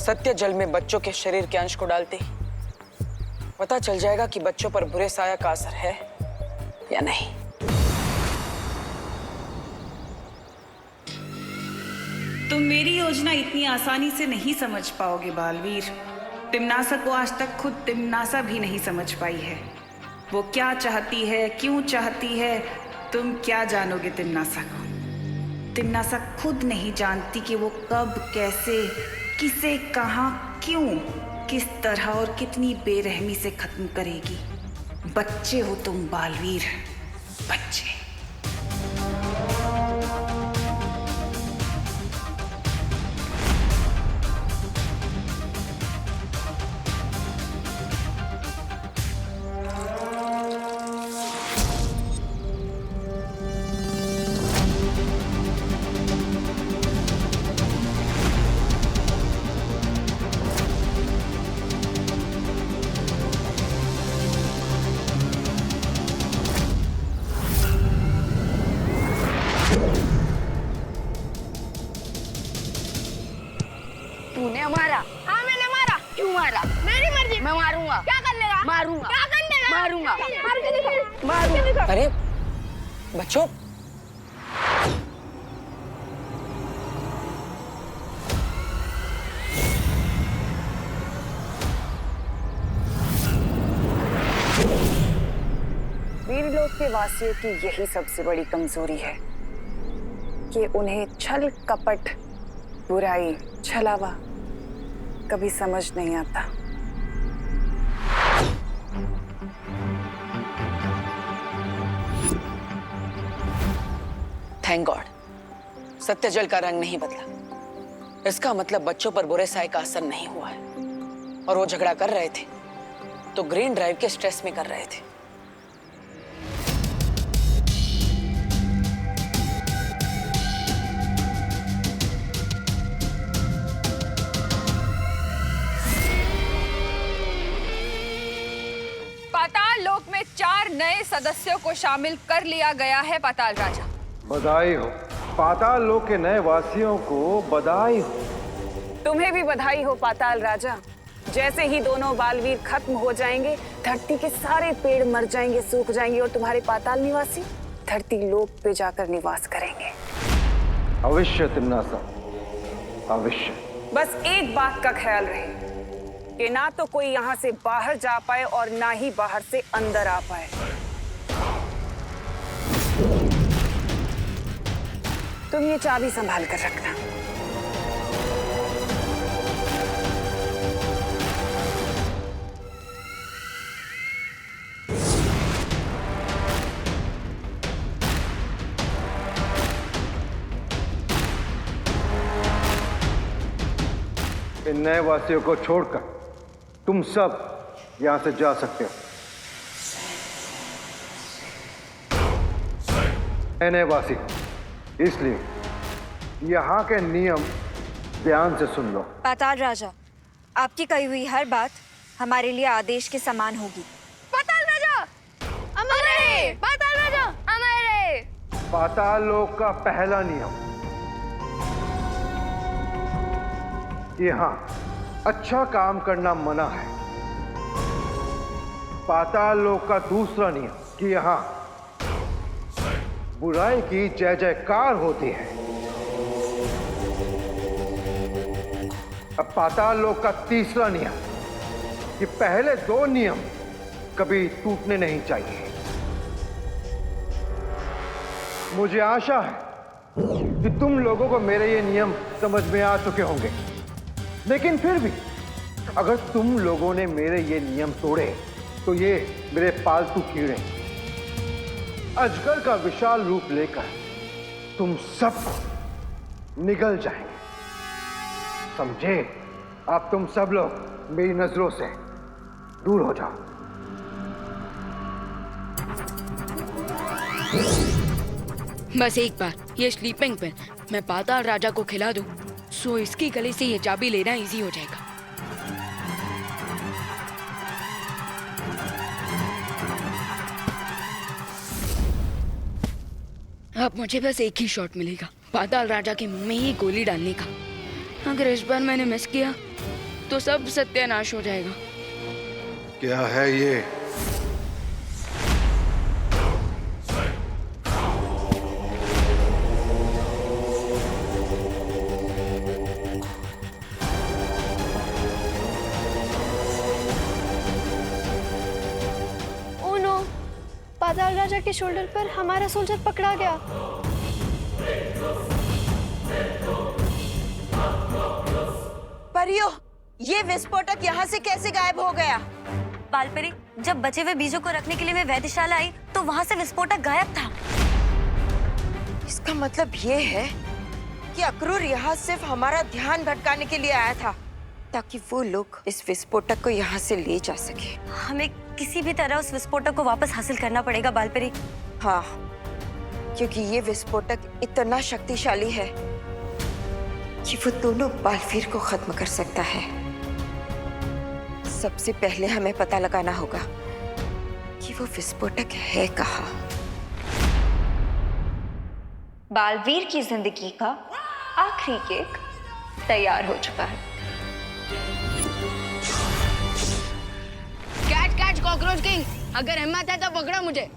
सत्य जल में बच्चों के शरीर के अंश को डालते ही पता चल जाएगा कि बच्चों पर बुरे साया का असर है या नहीं। तुम मेरी योजना इतनी आसानी से नहीं समझ पाओगे बालवीर। तिम्नासा को आज तक खुद तिम्नासा भी नहीं समझ पाई है। वो क्या चाहती है, क्यों चाहती है, तुम क्या जानोगे तिम्नासा को। तिम्नासा खुद नहीं जानती कि वो कब, कैसे, किसे, कहाँ, क्यों, किस तरह और कितनी बेरहमी से खत्म करेगी। बच्चे हो तुम बालवीर, बच्चे। तूने मारा? हाँ मैंने मारा। क्यों मारा? मेरी मर्जी। मैं मारूंगा। क्या कर लेगा? मारूंगा। क्या कर लेगा? मारूंगा। मार के दिखा। मारूंगा। अरे बच्चों, वीरलोक के वासियों की यही सबसे बड़ी कमजोरी है कि उन्हें छल, कपट, बुराई, छलावा कभी समझ नहीं आता। थैंक गॉड सत्य जल का रंग नहीं बदला। इसका मतलब बच्चों पर बुरे साए का असर नहीं हुआ है। और वो झगड़ा कर रहे थे तो ग्रीन ड्राइव के स्ट्रेस में कर रहे थे। पाताल लोक में 4 नए सदस्यों को शामिल कर लिया गया है पाताल राजा। बधाई हो पाताल लोक के नए वासियों को, बधाई हो। तुम्हें भी बधाई हो पाताल राजा। जैसे ही दोनों बालवीर खत्म हो जाएंगे, धरती के सारे पेड़ मर जाएंगे, सूख जाएंगे और तुम्हारे पाताल निवासी धरती लोक पे जाकर निवास करेंगे। अवश्य तिम्नासा, अवश्य। बस एक बात का ख्याल रहे कि ना तो कोई यहाँ से बाहर जा पाए और ना ही बाहर से अंदर आ पाए। तुम ये चाबी संभाल कर रखना। इन नए वासियों को छोड़कर तुम सब यहां से जा सकते हो। नए वासी, इसलिए यहाँ के नियम ध्यान से सुन लो। पाताल राजा, आपकी कही हुई हर बात हमारे लिए आदेश के समान होगी। पाताल राजा अमर रहे। पाताल राजा अमर रहे। पाताल लोक का पहला नियम, यहाँ अच्छा काम करना मना है। पाताल लोक का दूसरा नियम कि यहाँ बुराई की जय जयकार होती है। अब पाताल लोक का तीसरा नियम कि पहले 2 नियम कभी टूटने नहीं चाहिए। मुझे आशा है कि तुम लोगों को मेरे ये नियम समझ में आ चुके होंगे, लेकिन फिर भी अगर तुम लोगों ने मेरे ये नियम तोड़े तो ये मेरे पालतू कीड़े अजगर का विशाल रूप लेकर तुम सबको निगल जाएंगे। समझे? अब तुम सब लोग मेरी नजरों से दूर हो जाओ। बस एक बार ये स्लीपिंग पेन मैं पाताल राजा को खिला दूं, सो इसकी गले से ये चाबी लेना इजी हो जाएगा। अब मुझे बस एक ही शॉट मिलेगा, पाताल राजा के मुंह में ही गोली डालने का। अगर इस बार मैंने मिस किया तो सब सत्यानाश हो जाएगा। क्या है ये? ओ नो, पाताल राजा के शोल्डर पर हमारा सोल्जर पकड़ा गया। परियो, ये विस्फोटक यहाँ से कैसे गायब हो गया? बालपरी, जब बचे हुए बीजों को रखने के लिए मैं वैद्यशाला आई तो वहाँ से विस्फोटक गायब था। इसका मतलब ये है कि अक्रूर यहाँ सिर्फ हमारा ध्यान भटकाने के लिए आया था, ताकि वो लोग इस विस्फोटक को यहाँ से ले जा सके। हमें किसी भी तरह उस विस्फोटक को वापस हासिल करना पड़ेगा बालपरी। हाँ, क्योंकि ये विस्फोटक इतना शक्तिशाली है कि वो दोनों बालवीर को खत्म कर सकता है। सबसे पहले हमें पता लगाना होगा कि वो विस्फोटक है कहाँ। बालवीर की जिंदगी का आखिरी केक तैयार हो चुका है। कैच कैच कॉकरोच किंग, अगर हिम्मत है तो पकड़ो मुझे।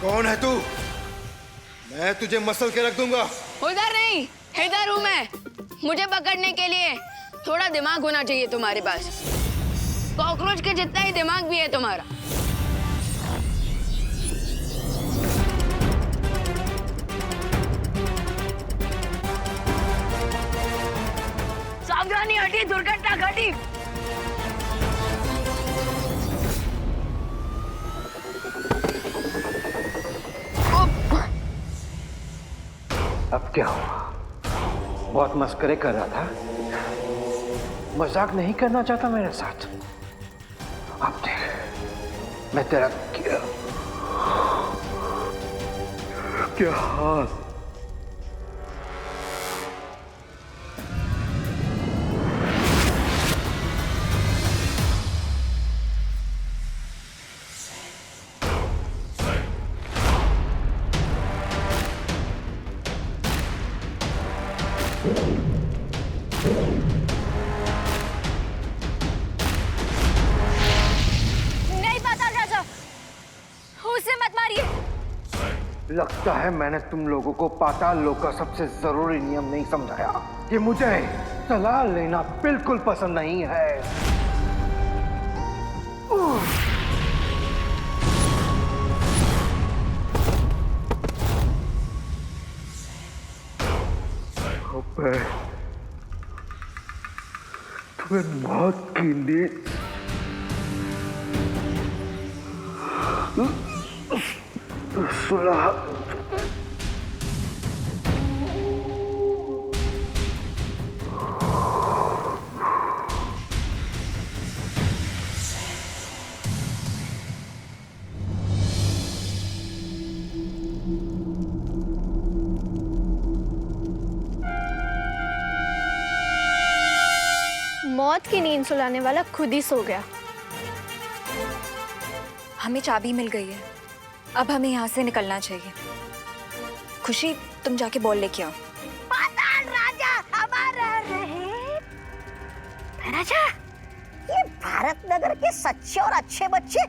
कौन है तू? मैं तुझे मसल के रख दूंगा। उधर नहीं, इधर हूँ मैं। मुझे पकड़ने के लिए थोड़ा दिमाग होना चाहिए तुम्हारे पास। कॉकरोच के जितना ही दिमाग भी है तुम्हारा। सावधानी हटी, दुर्घटना घटी। अब क्या हुआ? बहुत मस्करे कर रहा था। मजाक नहीं करना चाहता मेरे साथ। अब देख, मैं तेरा क्या हाल। नहीं पाताल राजा, उसे मत मारिए। लगता है मैंने तुम लोगों को पाताल लोक का सबसे जरूरी नियम नहीं समझाया कि मुझे सलाह लेना बिल्कुल पसंद नहीं है। अबे, तुम्हें मौत की नींद सुला। मौत की नींद सुलाने वाला खुद ही सो गया। हमें चाबी मिल गई है, अब हमें यहाँ से निकलना चाहिए। खुशी, तुम जाके बॉल लेके आओ। पाताल राजा हमारा रहे। राजा, ये भारत नगर के सच्चे और अच्छे बच्चे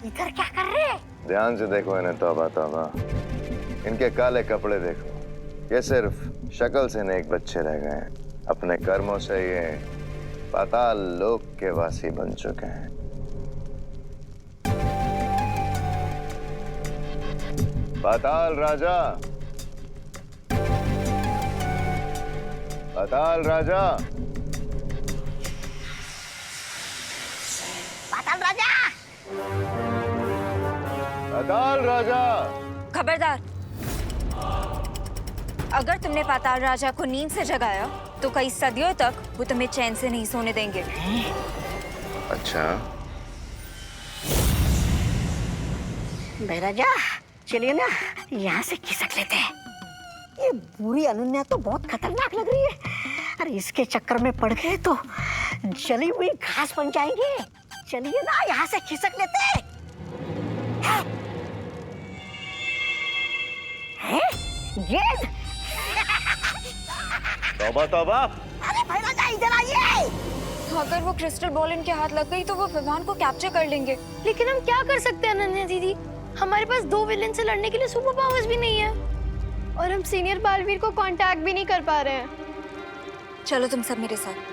इधर क्या कर रहे हैं? ध्यान से देखो इन्हें। तौबा तौबा, इनके काले कपड़े देखो। ये सिर्फ शक्ल से नेक बच्चे रह गए हैं, अपने कर्मों से ये पाताल लोक के वासी बन चुके हैं। पाताल राजा, पाताल राजा, पाताल राजा, पाताल राजा। खबरदार, अगर तुमने पाताल राजा को नींद से जगाया तो कई सदियों तक वो तुम्हें चैन से नहीं सोने देंगे। अच्छा, महाराजा चलिए ना यहाँ से खिसक लेते हैं। ये बुरी अनन्या तो बहुत खतरनाक लग रही है। अरे इसके चक्कर में पड़ गए तो जली हुई घास बन जाएंगे। चलिए ना यहाँ से खिसक लेते हैं। गेंद। तौबा तौबा। अरे महाराजा इधर आइए। अगर वो क्रिस्टल बॉल इनके हाथ लग गई तो वो विमान को कैप्चर कर लेंगे। लेकिन हम क्या कर सकते हैं अनन्या दीदी? हमारे पास 2 विलेन से लड़ने के लिए सुपर पावर्स भी नहीं है और हम सीनियर बालवीर को कांटेक्ट भी नहीं कर पा रहे हैं। चलो तुम सब मेरे साथ।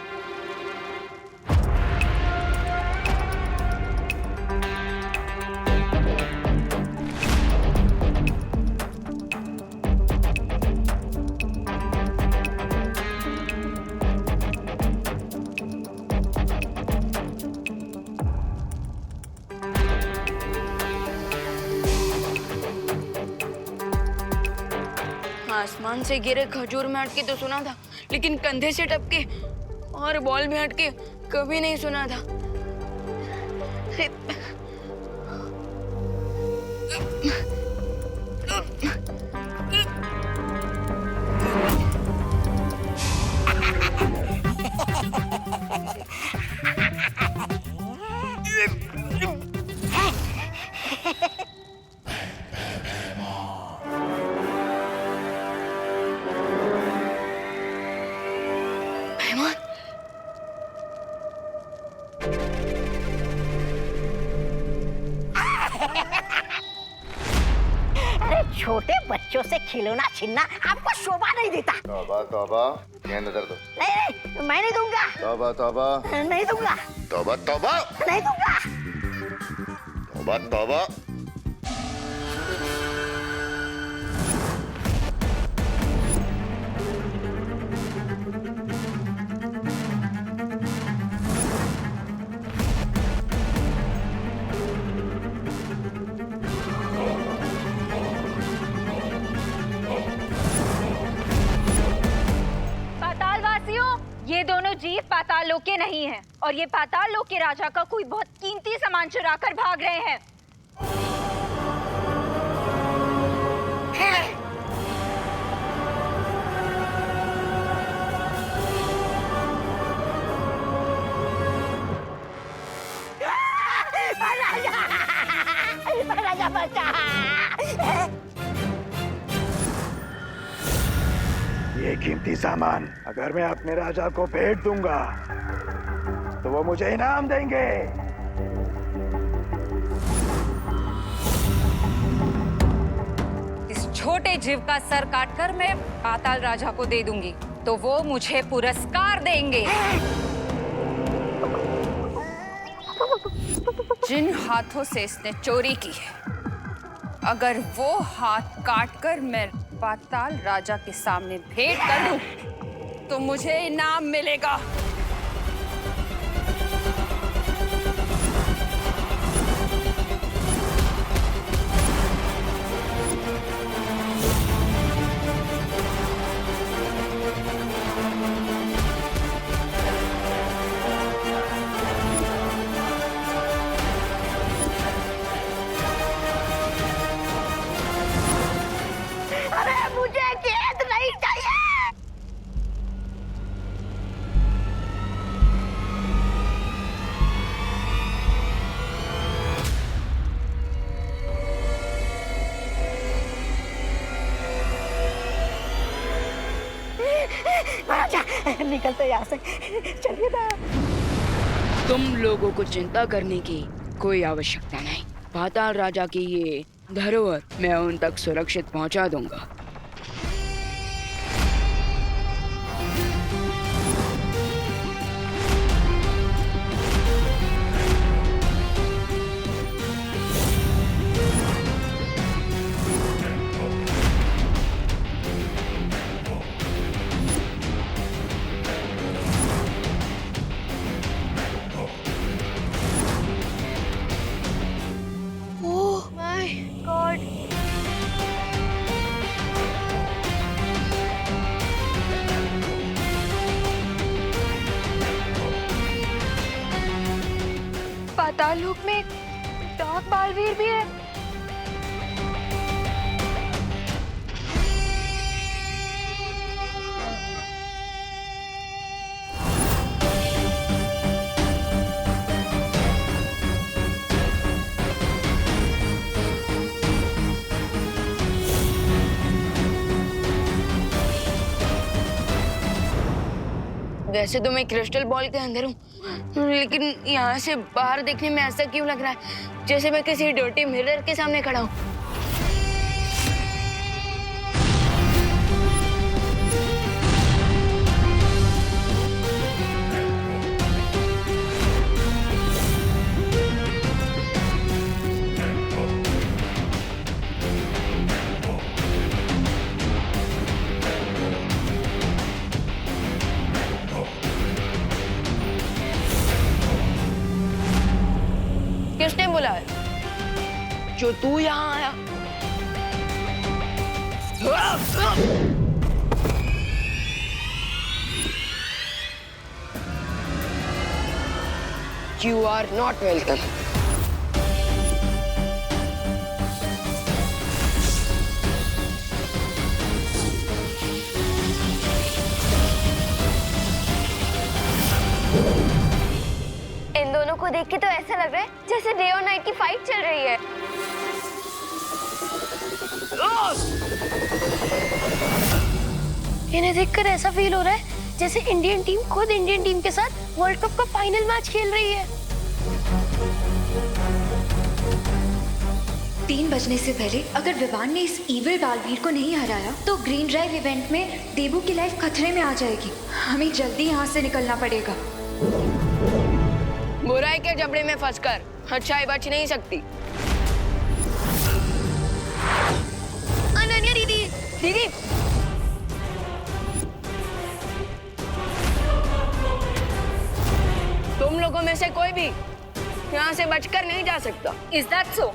आसमान से गिरे खजूर में अटके तो सुना था, लेकिन कंधे से टपके और बॉल में अटके कभी नहीं सुना था। छोटे बच्चों से खिलौना छीनना आपको शोभा नहीं देता। तौबा तौबा। गेंद उधर दो। नहीं, मैं नहीं दूंगा। तौबा तौबा। नहीं दूंगा। तौबा तौबा। नहीं दूंगा। तौबा तौबा। ये दोनों जीव पाताल लोक के नहीं हैं और ये पाताल लोक के राजा का कोई बहुत कीमती सामान चुरा कर भाग रहे हैं। राजा बचा। ये कीमती सामान अगर मैं अपने राजा को भेंट दूंगा तो वो मुझे इनाम देंगे। इस छोटे जीव का सर काटकर मैं पाताल राजा को दे दूंगी तो वो मुझे पुरस्कार देंगे। जिन हाथों से इसने चोरी की है, अगर वो हाथ काटकर मैं पाताल राजा के सामने भेंट कर दूं, तो मुझे इनाम मिलेगा। निकलते यहाँ से। चलिए ना। तुम लोगों को चिंता करने की कोई आवश्यकता नहीं। पाताल राजा की ये धरोहर मैं उन तक सुरक्षित पहुंचा दूंगा। पाताल लोक में डार्क बालवीर भी है। वैसे तो मैं क्रिस्टल बॉल के अंदर हूँ, लेकिन यहाँ से बाहर देखने में ऐसा क्यों लग रहा है जैसे मैं किसी डर्टी मिरर के सामने खड़ा हूँ। किसने बुलाया? जो तू यहाँ आया। You are not welcome. इन दोनों को देख के तो ऐसा लग रहा है जैसे डे और नाइट की फाइट चल रही है। इन्हें देखकर ऐसा फील हो रहा है जैसे इंडियन टीम खुद इंडियन टीम के साथ वर्ल्ड कप का फाइनल मैच खेल रही है। 3 बजने से पहले अगर विवान ने इस इविल बालवीर को नहीं हराया तो ग्रीन ड्राइव इवेंट में देबू की लाइफ खतरे में आ जाएगी। हमें जल्दी यहाँ से निकलना पड़ेगा। बुराई के जबड़े में फंसकर अच्छाई बच नहीं सकती। अनन्या दीदी, दीदी, तुम लोगों में से कोई भी यहाँ से बचकर नहीं जा सकता। Is that so?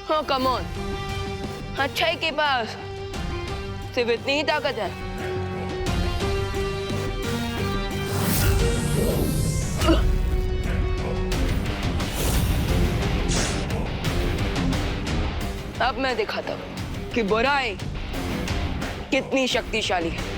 हाँ, कम ऑन। अच्छाई के पास सिर्फ इतनी ही ताकत है। अब मैं दिखाता हूँ कि बुराई कितनी शक्तिशाली है।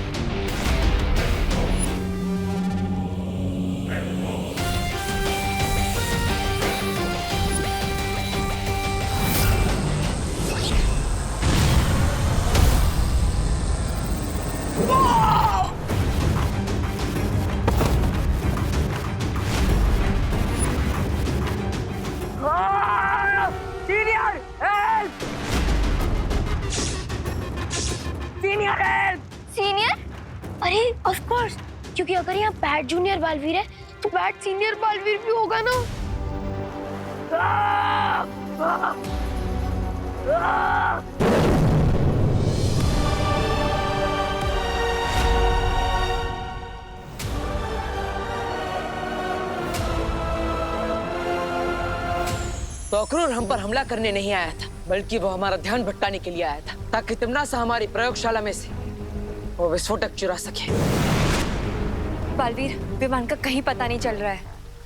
सीनियर? अरे ऑफ कोर्स, क्योंकि अगर यहाँ बैट जूनियर बालवीर है तो बैट सीनियर बालवीर भी होगा ना। तो अक्रूर हम पर हमला करने नहीं आया था, बल्कि वो हमारा ध्यान भटकाने के लिए आया था, ताकि तिम्नासा हमारी प्रयोगशाला में से वो विस्फोटक चुरा सके। बालवीर, विवान का कहीं पता नहीं चल रहा है।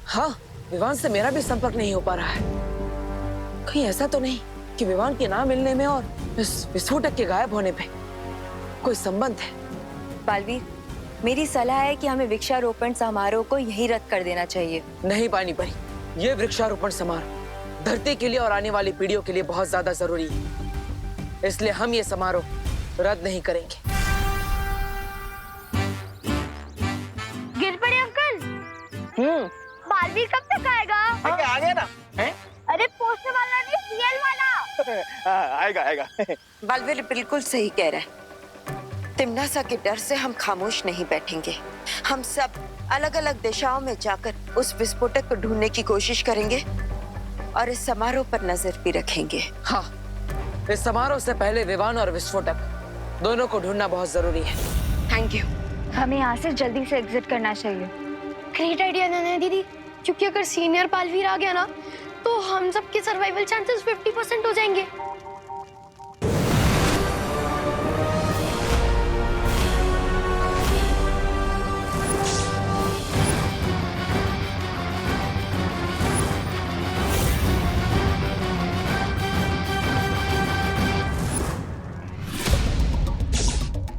हाँ, विवान से मेरा भी संपर्क नहीं हो पा रहा है। कहीं ऐसा तो नहीं कि विवान के ना मिलने में और इस विस्फोटक के गायब होने पे कोई संबंध है? बालवीर, मेरी सलाह है कि हमें वृक्षारोपण समारोह को यहीं रद्द कर देना चाहिए। नहीं पानी परी, ये वृक्षारोपण समारोह धरती के लिए और आने वाली पीढ़ियों के लिए बहुत ज्यादा जरूरी है, इसलिए हम ये समारोह रद्द नहीं करेंगे। गिर पड़े अंकल। बालवीर कब तक आएगा? आ गया ना? हैं? अरे पोस्टर वाला नहीं, सीएल वाला। आएगा आएगा। बालवीर बिल्कुल सही कह रहा है। तिम्नासा के डर से हम खामोश नहीं बैठेंगे। हम सब अलग अलग दिशाओं में जाकर उस विस्फोटक को ढूंढने की कोशिश करेंगे और इस समारोह पर नजर भी रखेंगे। हाँ, इस समारोह से पहले विवान और विस्फोटक दोनों को ढूंढना बहुत जरूरी है। Thank you. हमें यहाँ से जल्दी से एग्जिट करना चाहिए। ग्रेट आइडिया नन्या दीदी, क्योंकि अगर सीनियर बालवीर आ गया ना तो हम सब के सर्वाइवल चांसेस 50% हो जाएंगे।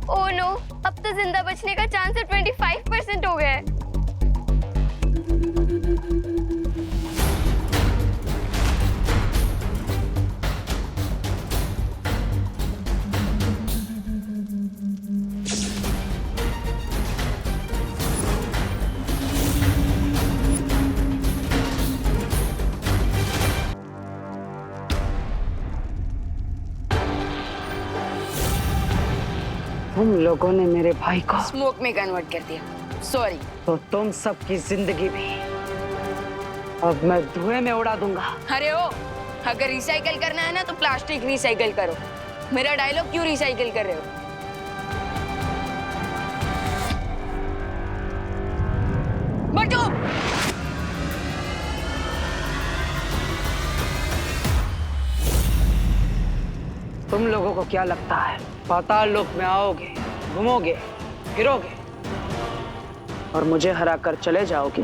ओह नो, अब तो जिंदा बचने का चांस 25% हो गया है। तुम लोगों ने मेरे भाई को स्मोक में कन्वर्ट कर दिया। सॉरी। तो तुम सबकी जिंदगी भी अब मैं धुएं में उड़ा दूंगा। अरे ओ, अगर रिसाइकल करना है ना तो प्लास्टिक रिसाइकल करो। मेरा डायलॉग क्यों रिसाइकल कर रहे हो? बटू! तुम लोगों को क्या लगता है पाताल लोक में आओगे, घूमोगे, फिरोगे और मुझे हरा कर चले जाओगे?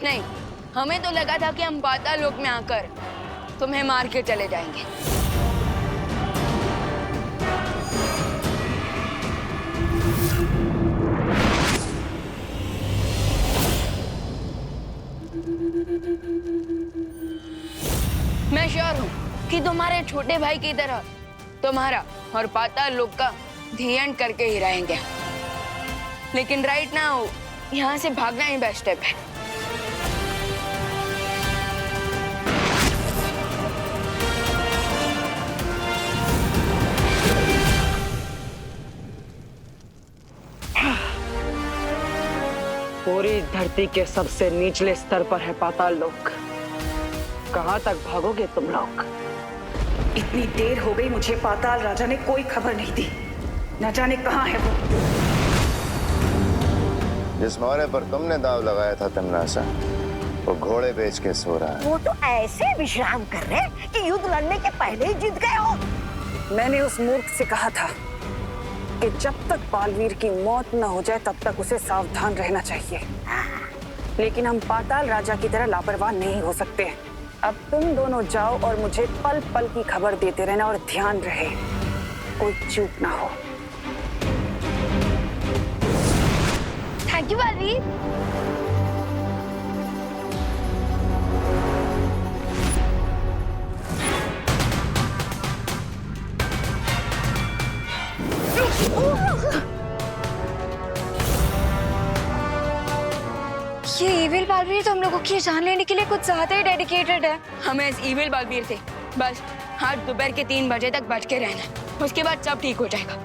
नहीं, हमें तो लगा था कि हम पाताल लोक में आकर तुम्हें मार के चले जाएंगे। मैं श्योर हूँ कि तुम्हारे छोटे भाई की तरह तुम्हारा और पाताल लोक का दी एंड करके ही रहेंगे। लेकिन राइट नाउ यहाँ से भागना ही बेस्ट स्टेप है। पूरी धरती के सबसे निचले स्तर पर है पाताल लोक। कहाँ तक भागोगे तुम लोग? इतनी देर हो गई, मुझे पाताल राजा ने कोई खबर नहीं दी। न जाने कहाँ है वो। जिस मोहरे पर तुमने दाव लगाया था तिमनासा, वो घोड़े बेच के सो रहा है। वो तो ऐसे विश्राम कर रहे कि युद्ध लड़ने के पहले ही जीत गए हो। मैंने उस मूर्ख से कहा था कि जब तक बालवीर की मौत न हो जाए तब तक उसे सावधान रहना चाहिए। लेकिन हम पाताल राजा की तरह लापरवाह नहीं हो सकते। अब तुम दोनों जाओ और मुझे पल पल की खबर देते रहना, और ध्यान रहे कोई चूक ना हो। Thank you Baalveer. ये इविल बालवीर तो हम लोगों की जान लेने के लिए कुछ ज्यादा ही डेडिकेटेड है। हमें इस इविल बालवीर से बस आज दोपहर के 3 बजे तक बच के रहना। उसके बाद सब ठीक हो जाएगा।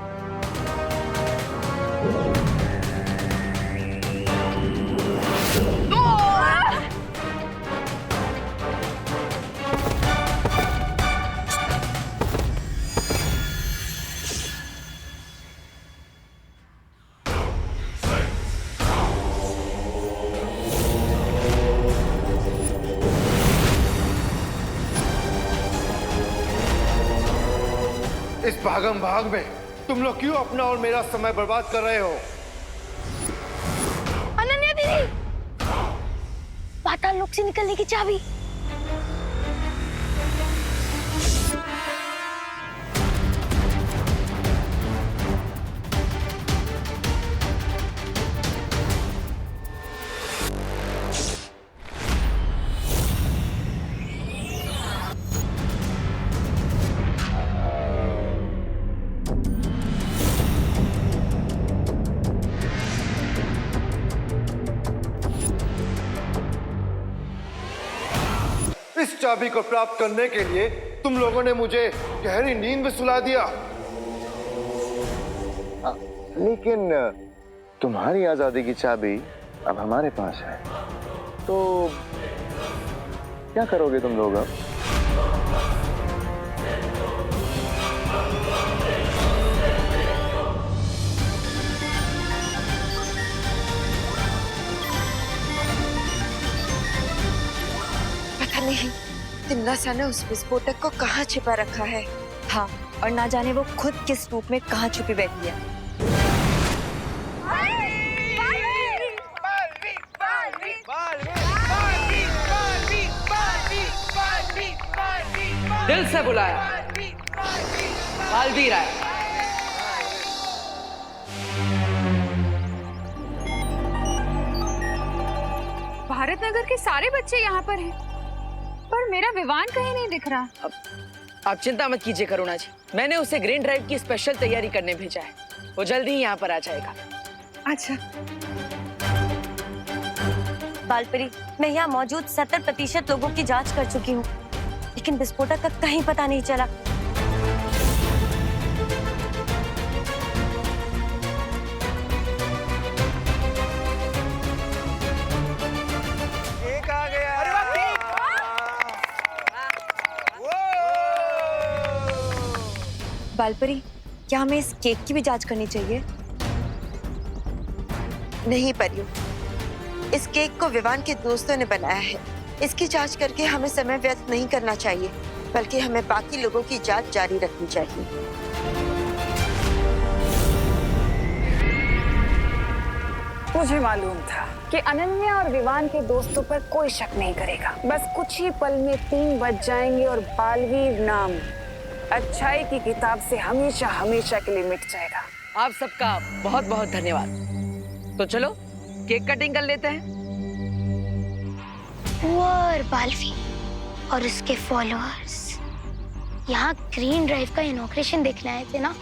इस भागम भाग में तुम लोग क्यों अपना और मेरा समय बर्बाद कर रहे हो? अनन्या दीदी, पाताल लोक से निकलने की चाबी। इस चाबी को प्राप्त करने के लिए तुम लोगों ने मुझे गहरी नींद में सुला दिया। लेकिन तुम्हारी आजादी की चाबी अब हमारे पास है, तो क्या करोगे तुम लोग अब? पता नहीं तिमनासा ने उस विस्फोटक को कहाँ छिपा रखा है। हाँ, और ना जाने वो खुद किस रूप में कहाँ छुपी बैठी है। दिल से बुलाया, बालवीर आया। भारत नगर के सारे बच्चे यहाँ पर हैं, पर मेरा विवान कहीं नहीं दिख रहा। आप चिंता मत कीजिए करुणा जी, मैंने उसे ग्रीन ड्राइव की स्पेशल तैयारी करने भेजा है। वो जल्दी ही यहाँ पर आ जाएगा। अच्छा। बालपरी, मैं यहाँ मौजूद 70% लोगों की जांच कर चुकी हूँ, लेकिन विस्फोटक का कहीं पता नहीं चला। बालपरी, क्या हमें इस केक की भी जांच करनी चाहिए? नहीं परियो, इस केक को विवान के दोस्तों ने बनाया है। इसकी जांच करके हमें समय व्यर्थ नहीं करना चाहिए, बल्कि हमें बाकी लोगों की जांच जारी रखनी चाहिए। मुझे मालूम था कि अनन्या और विवान के दोस्तों पर कोई शक नहीं करेगा। बस कुछ ही पल में 3 बज जाएंगे और बालवीर नाम अच्छाई की किताब से हमेशा हमेशा के लिए मिट जाएगा। आप सबका बहुत बहुत धन्यवाद। तो चलो केक कटिंग कर लेते हैं। और बालवीर और उसके फॉलोअर्स यहाँ ग्रीन ड्राइव का इनॉग्रेशन देखने आए थे ना,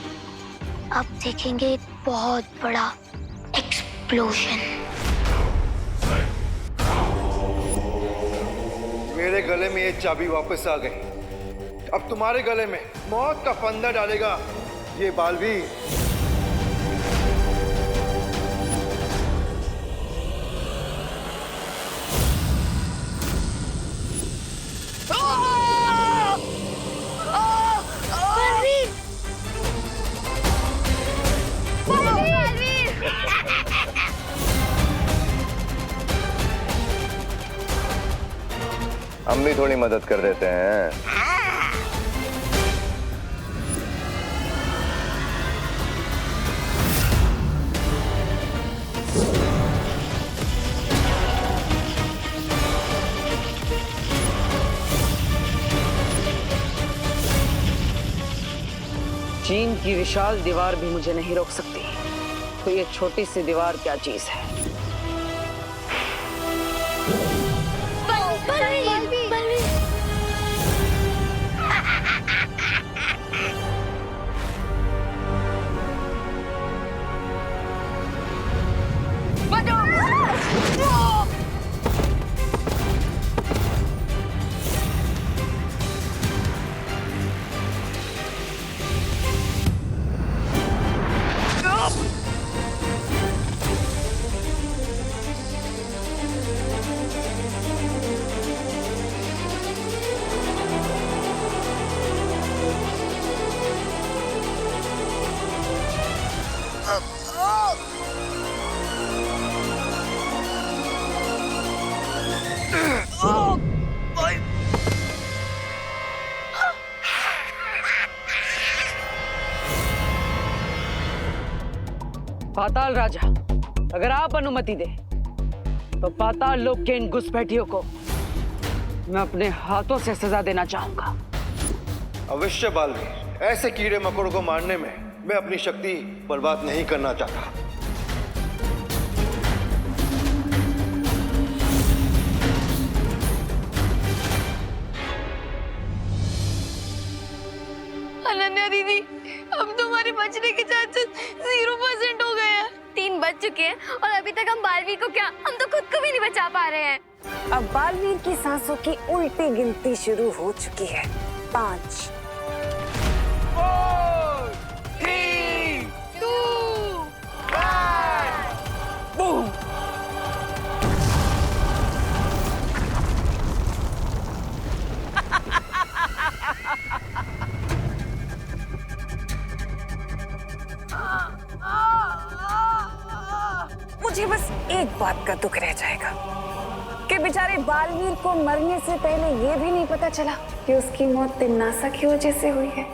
अब देखेंगे एक बहुत बड़ा एक्सप्लोजन। मेरे गले में ये चाबी वापस आ गई। अब तुम्हारे गले में मौत का फंदा डालेगा ये बालवीर। हम भी थोड़ी मदद कर देते हैं। चीन की विशाल दीवार भी मुझे नहीं रोक सकती, तो ये छोटी सी दीवार क्या चीज है। पाताल राजा, अगर आप अनुमति दे तो पाताल लोक के इन घुसपैठियों को मैं अपने हाथों से सजा देना चाहूंगा। अवश्य बालवीर, ऐसे कीड़े मकोड़ों को मारने में मैं अपनी शक्ति बर्बाद नहीं करना चाहता। अनन्या दीदी, अब तुम्हारे बचने के चांसेस 0% हो गए हैं। 3 बज चुके हैं और अभी तक हम बालवीर को क्या, हम तो खुद को भी नहीं बचा पा रहे हैं। अब बालवीर की सांसों की उल्टी गिनती शुरू हो चुकी है। 5 4 3 2 1 बूम। मुझे बस एक बात का दुख रह जाएगा कि बेचारे बालवीर को मरने से पहले ये भी नहीं पता चला कि उसकी मौत तिम्नासा की वजह से हुई है।